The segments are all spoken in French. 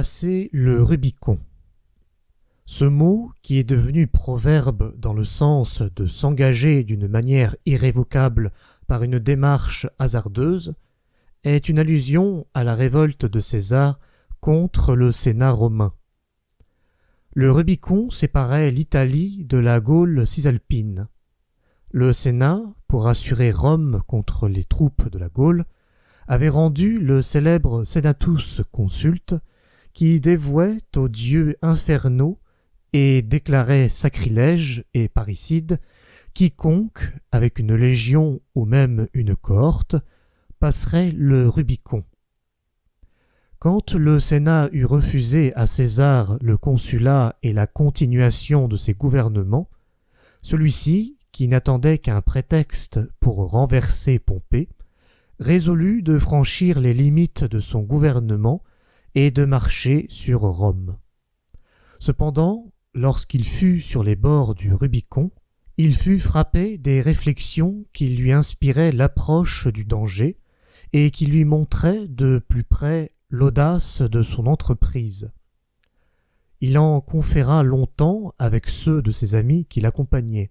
Passer le Rubicon. Ce mot, qui est devenu proverbe dans le sens de s'engager d'une manière irrévocable par une démarche hasardeuse, est une allusion à la révolte de César contre le Sénat romain. Le Rubicon séparait l'Italie de la Gaule cisalpine. Le Sénat, pour assurer Rome contre les troupes de la Gaule, avait rendu le célèbre Senatus Consulte, qui dévouait aux dieux infernaux et déclarait sacrilège et parricide quiconque, avec une légion ou même une cohorte, passerait le Rubicon. Quand le Sénat eut refusé à César le consulat et la continuation de ses gouvernements, celui-ci, qui n'attendait qu'un prétexte pour renverser Pompée, résolut de franchir les limites de son gouvernement et de marcher sur Rome. Cependant, lorsqu'il fut sur les bords du Rubicon, il fut frappé des réflexions qui lui inspiraient l'approche du danger et qui lui montraient de plus près l'audace de son entreprise. Il en conféra longtemps avec ceux de ses amis qui l'accompagnaient.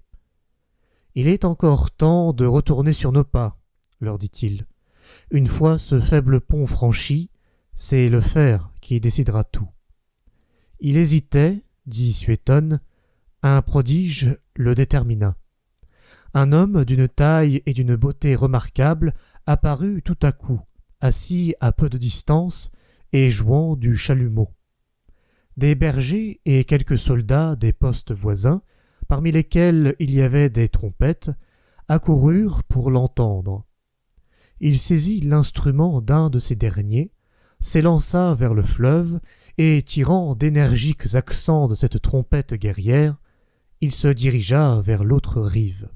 « Il est encore temps de retourner sur nos pas, » leur dit-il. « Une fois ce faible pont franchi, c'est le fer qui décidera tout. » Il hésitait, dit Suétone, un prodige le détermina. Un homme d'une taille et d'une beauté remarquables apparut tout à coup, assis à peu de distance et jouant du chalumeau. Des bergers et quelques soldats des postes voisins, parmi lesquels il y avait des trompettes, accoururent pour l'entendre. Il saisit l'instrument d'un de ces derniers, s'élança vers le fleuve et, tirant d'énergiques accents de cette trompette guerrière, il se dirigea vers l'autre rive.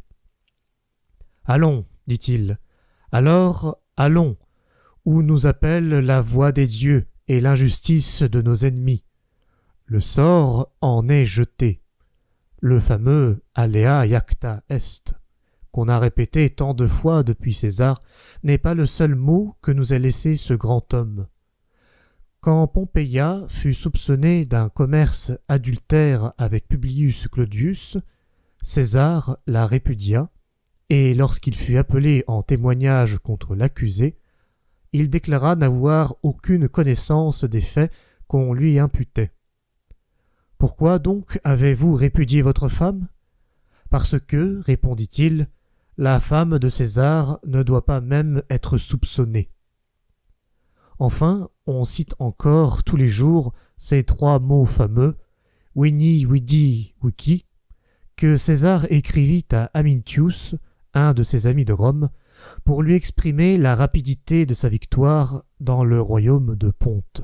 « Allons, dit-il, alors allons, où nous appelle la voix des dieux et l'injustice de nos ennemis. Le sort en est jeté. Le fameux alea iacta est, qu'on a répété tant de fois depuis César, n'est pas le seul mot que nous ait laissé ce grand homme. Quand Pompeia fut soupçonné d'un commerce adultère avec Publius Clodius, César la répudia, et lorsqu'il fut appelé en témoignage contre l'accusé, il déclara n'avoir aucune connaissance des faits qu'on lui imputait. « Pourquoi donc avez-vous répudié votre femme ? » ?»« Parce que, répondit-il, la femme de César ne doit pas même être soupçonnée. » Enfin, on cite encore tous les jours ces trois mots fameux « Vini, vidi, vici » que César écrivit à Amintius, un de ses amis de Rome, pour lui exprimer la rapidité de sa victoire dans le royaume de Ponte.